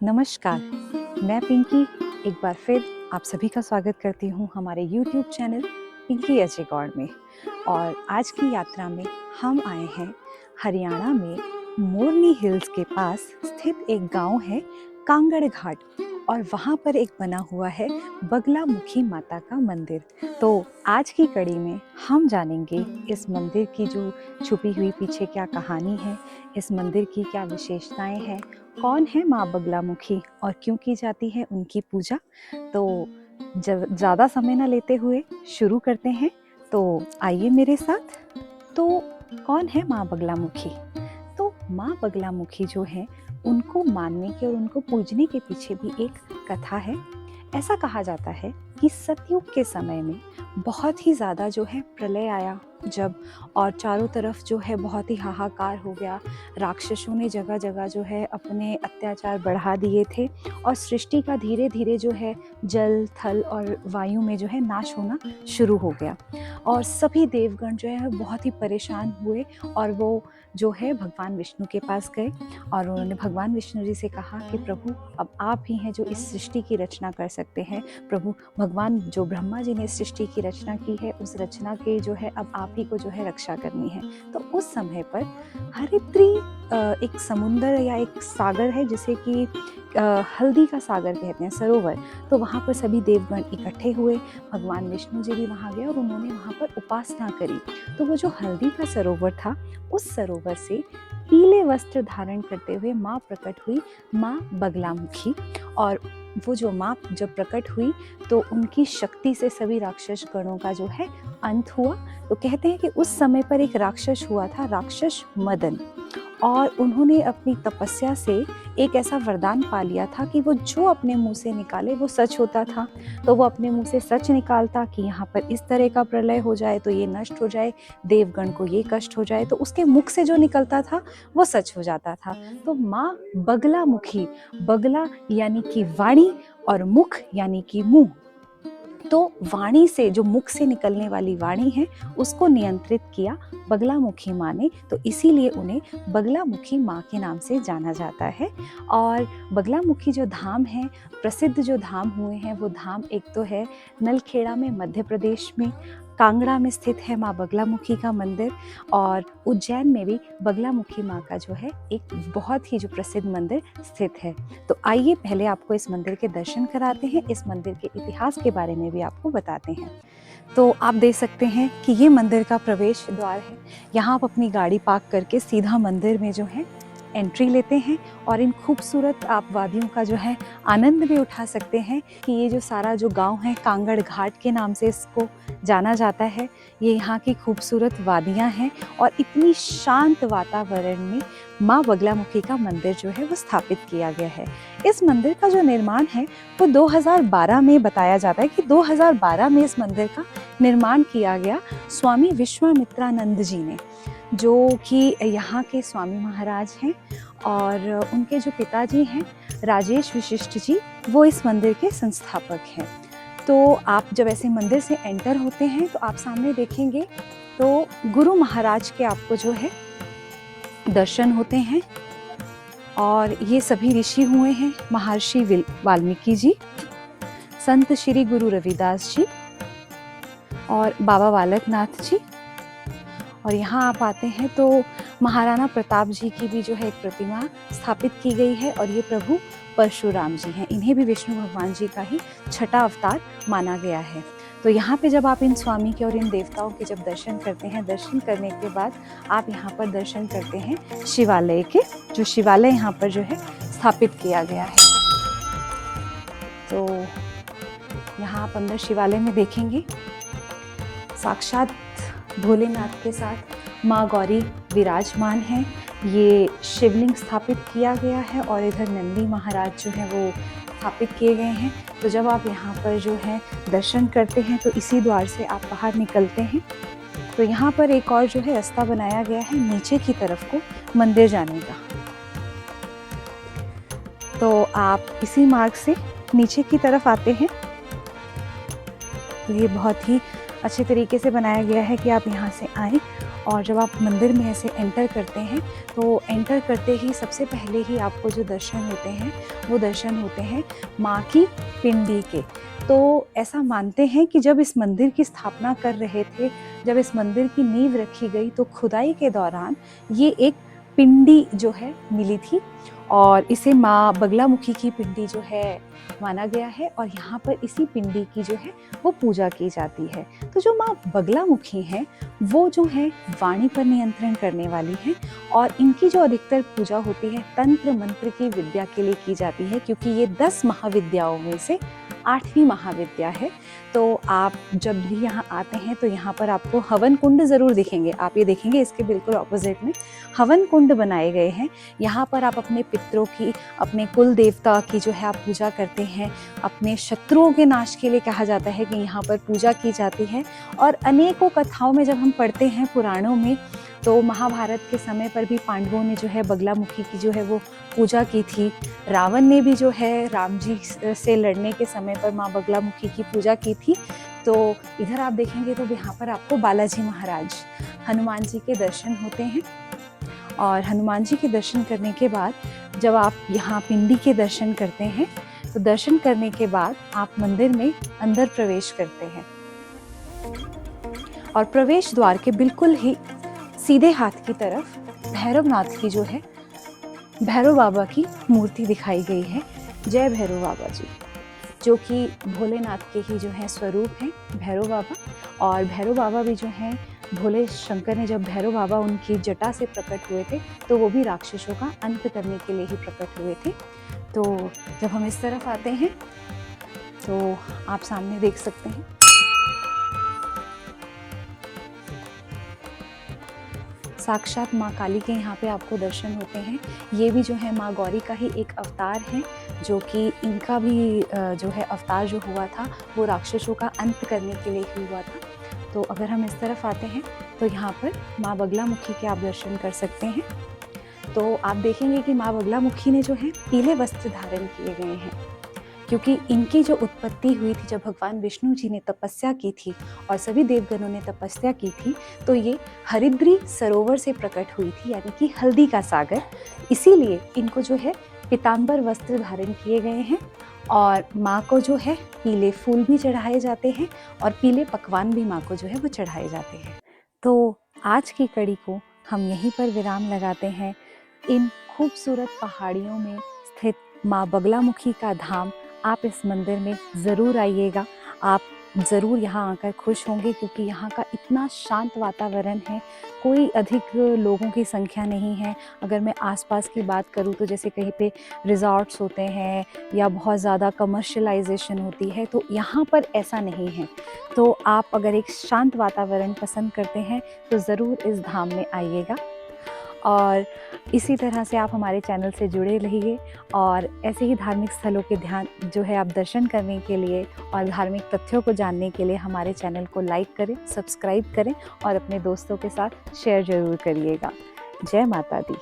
नमस्कार, मैं पिंकी एक बार फिर आप सभी का स्वागत करती हूँ हमारे YouTube चैनल पिंकी अजय गौड़ में। और आज की यात्रा में हम आए हैं हरियाणा में मोरनी हिल्स के पास स्थित एक गांव है कांगड़ घाट, और वहाँ पर एक बना हुआ है बगलामुखी माता का मंदिर। तो आज की कड़ी में हम जानेंगे इस मंदिर की जो छुपी हुई पीछे क्या कहानी है, इस मंदिर की क्या विशेषताएं हैं, कौन है माँ बगलामुखी और क्यों की जाती है उनकी पूजा। तो जब ज़्यादा समय न लेते हुए शुरू करते हैं, तो आइए मेरे साथ। तो कौन है माँ बगलामुखी? तो माँ बगलामुखी जो है, उनको मानने के और उनको पूजने के पीछे भी एक कथा है। ऐसा कहा जाता है कि सतयुग के समय में बहुत ही ज़्यादा जो है प्रलय आया जब, और चारों तरफ जो है बहुत ही हाहाकार हो गया। राक्षसों ने जगह जगह जो है अपने अत्याचार बढ़ा दिए थे, और सृष्टि का धीरे धीरे जो है जल थल और वायु में जो है नाश होना शुरू हो गया। और सभी देवगण जो है बहुत ही परेशान हुए, और वो जो है भगवान विष्णु के पास गए, और उन्होंने भगवान विष्णु जी से कहा कि प्रभु, अब आप ही हैं जो इस सृष्टि की रचना कर सकते हैं। प्रभु भगवान, जो ब्रह्मा जी ने सृष्टि की रचना की है, उस रचना के जो है अब आप ही को जो है रक्षा करनी है। तो उस समय पर हरिद्री एक समुंदर या एक सागर है जिसे कि हल्दी का सागर कहते हैं, सरोवर। तो वहाँ पर सभी देवगण इकट्ठे हुए, भगवान विष्णु जी भी वहाँ गए और उन्होंने वहाँ पर उपासना करी। तो वो जो हल्दी का सरोवर था, उस सरोवर से पीले वस्त्र धारण करते हुए माँ प्रकट हुई, माँ बगलामुखी। और वो जो माँ जब प्रकट हुई तो उनकी शक्ति से सभी राक्षस गणों का जो है अंत हुआ। तो कहते हैं कि उस समय पर एक राक्षस हुआ था, राक्षस मदन, और उन्होंने अपनी तपस्या से एक ऐसा वरदान पा लिया था कि वो जो अपने मुंह से निकाले वो सच होता था। तो वो अपने मुंह से सच निकालता कि यहाँ पर इस तरह का प्रलय हो जाए तो ये नष्ट हो जाए, देवगण को ये कष्ट हो जाए, तो उसके मुख से जो निकलता था वो सच हो जाता था। तो माँ बगलामुखी, बगला यानी कि वाणी और मुख यानी कि मुंह, तो वाणी से, जो मुख से निकलने वाली वाणी है, उसको नियंत्रित किया बगलामुखी माँ ने। तो इसीलिए उन्हें बगलामुखी माँ के नाम से जाना जाता है। और बगलामुखी जो धाम है, प्रसिद्ध जो धाम हुए हैं, वो धाम एक तो है नलखेड़ा में मध्य प्रदेश में, कांगड़ा में स्थित है माँ बगलामुखी का मंदिर, और उज्जैन में भी बगलामुखी माँ का जो है एक बहुत ही जो प्रसिद्ध मंदिर स्थित है। तो आइए पहले आपको इस मंदिर के दर्शन कराते हैं, इस मंदिर के इतिहास के बारे में भी आपको बताते हैं। तो आप देख सकते हैं कि ये मंदिर का प्रवेश द्वार है। यहाँ आप अपनी गाड़ी पार्क करके सीधा मंदिर में जो है एंट्री लेते हैं, और इन खूबसूरत आप वादियों का जो है आनंद भी उठा सकते हैं कि ये जो सारा जो गांव है, कांगड़ घाट के नाम से इसको जाना जाता है। ये यहाँ की खूबसूरत वादियाँ हैं, और इतनी शांत वातावरण में माँ बगलामुखी का मंदिर जो है वो स्थापित किया गया है। इस मंदिर का जो निर्माण है वो 2012 में बताया जाता है कि 2012 में इस मंदिर का निर्माण किया गया स्वामी विश्वामित्रानंद जी ने, जो कि यहाँ के स्वामी महाराज हैं। और उनके जो पिताजी हैं राजेश वशिष्ठ जी, वो इस मंदिर के संस्थापक हैं। तो आप जब ऐसे मंदिर से एंटर होते हैं तो आप सामने देखेंगे तो गुरु महाराज के आपको जो है दर्शन होते हैं, और ये सभी ऋषि हुए हैं, महर्षि वाल्मीकि जी, संत श्री गुरु रविदास जी और बाबा बालकनाथ जी। और यहाँ आप आते हैं तो महाराणा प्रताप जी की भी जो है एक प्रतिमा स्थापित की गई है, और ये प्रभु परशुराम जी हैं। इन्हें भी विष्णु भगवान जी का ही छठा अवतार माना गया है। तो यहाँ पे जब आप इन स्वामी के और इन देवताओं के जब दर्शन करते हैं, दर्शन करने के बाद आप यहाँ पर दर्शन करते हैं शिवालय के, जो शिवालय यहाँ पर जो है स्थापित किया गया है। तो यहाँ आप अंदर शिवालय में देखेंगे साक्षात भोलेनाथ के साथ माँ गौरी विराजमान हैं। ये शिवलिंग स्थापित किया गया है, और इधर नंदी महाराज जो हैं वो स्थापित किए गए हैं। तो जब आप यहाँ पर जो है दर्शन करते हैं तो इसी द्वार से आप बाहर निकलते हैं। तो यहाँ पर एक और जो है रास्ता बनाया गया है नीचे की तरफ को मंदिर जाने का। तो आप इसी मार्ग से नीचे की तरफ आते हैं। तो ये बहुत ही अच्छे तरीके से बनाया गया है कि आप यहाँ से आएँ और जब आप मंदिर में ऐसे एंटर करते हैं तो एंटर करते ही सबसे पहले ही आपको जो दर्शन होते हैं वो दर्शन होते हैं माँ की पिंडी के। तो ऐसा मानते हैं कि जब इस मंदिर की स्थापना कर रहे थे, जब इस मंदिर की नींव रखी गई तो खुदाई के दौरान ये एक पिंडी जो है मिली थी और इसे माँ बगलामुखी की पिंडी जो है माना गया है और यहाँ पर इसी पिंडी की जो है वो पूजा की जाती है। तो जो माँ बगलामुखी हैं वो जो है वाणी पर नियंत्रण करने वाली हैं और इनकी जो अधिकतर पूजा होती है तंत्र मंत्र की विद्या के लिए की जाती है, क्योंकि ये 10 महाविद्याओं में से 8वीं महाविद्या है। तो आप जब भी यहाँ आते हैं तो यहाँ पर आपको हवन कुंड ज़रूर दिखेंगे। आप ये देखेंगे इसके बिल्कुल ऑपोजिट में हवन कुंड बनाए गए हैं। यहाँ पर आप अपने पितरों की, अपने कुल देवता की जो है आप पूजा करते हैं। अपने शत्रुओं के नाश के लिए कहा जाता है कि यहाँ पर पूजा की जाती है। और अनेकों कथाओं में जब हम पढ़ते हैं पुराणों में, तो महाभारत के समय पर भी पांडवों ने जो है बगलामुखी की जो है वो पूजा की थी। रावण ने भी जो है राम जी से लड़ने के समय पर माँ बगलामुखी की पूजा की थी। तो इधर आप देखेंगे तो यहाँ पर आपको बालाजी महाराज हनुमान जी के दर्शन होते हैं। और हनुमान जी के दर्शन करने के बाद जब आप यहाँ पिंडी के दर्शन करते हैं तो दर्शन करने के बाद आप मंदिर में अंदर प्रवेश करते हैं और प्रवेश द्वार के बिल्कुल ही सीधे हाथ की तरफ भैरवनाथ की जो है भैरव बाबा की मूर्ति दिखाई गई है। जय भैरव बाबा जी, जो कि भोलेनाथ के ही जो है स्वरूप हैं भैरव बाबा। और भैरव बाबा भी जो हैं भोले शंकर ने, जब भैरव बाबा उनकी जटा से प्रकट हुए थे तो वो भी राक्षसों का अंत करने के लिए ही प्रकट हुए थे। तो जब हम इस तरफ आते हैं तो आप सामने देख सकते हैं साक्षात माँ काली के यहाँ पे आपको दर्शन होते हैं। ये भी जो है माँ गौरी का ही एक अवतार है, जो कि इनका भी जो है अवतार जो हुआ था वो राक्षसों का अंत करने के लिए ही हुआ था। तो अगर हम इस तरफ आते हैं तो यहाँ पर माँ बगलामुखी के आप दर्शन कर सकते हैं। तो आप देखेंगे कि माँ बगलामुखी ने जो है पीले वस्त्र धारण किए गए हैं, क्योंकि इनकी जो उत्पत्ति हुई थी जब भगवान विष्णु जी ने तपस्या की थी और सभी देवगणों ने तपस्या की थी, तो ये हरिद्री सरोवर से प्रकट हुई थी, यानी कि हल्दी का सागर। इसीलिए इनको जो है पीतांबर वस्त्र धारण किए गए हैं और माँ को जो है पीले फूल भी चढ़ाए जाते हैं और पीले पकवान भी माँ को जो है वो चढ़ाए जाते हैं। तो आज की कड़ी को हम यहीं पर विराम लगाते हैं। इन खूबसूरत पहाड़ियों में स्थित माँ बगलामुखी का धाम, आप इस मंदिर में ज़रूर आइएगा। आप ज़रूर यहाँ आकर खुश होंगे, क्योंकि यहाँ का इतना शांत वातावरण है, कोई अधिक लोगों की संख्या नहीं है। अगर मैं आसपास की बात करूँ तो जैसे कहीं पे रिज़ॉर्ट्स होते हैं या बहुत ज़्यादा कमर्शियलाइजेशन होती है, तो यहाँ पर ऐसा नहीं है। तो आप अगर एक शांत वातावरण पसंद करते हैं तो ज़रूर इस धाम में आइएगा। और इसी तरह से आप हमारे चैनल से जुड़े रहिए और ऐसे ही धार्मिक स्थलों के ध्यान जो है आप दर्शन करने के लिए और धार्मिक तथ्यों को जानने के लिए हमारे चैनल को लाइक करें, सब्सक्राइब करें और अपने दोस्तों के साथ शेयर ज़रूर करिएगा। जय माता दी।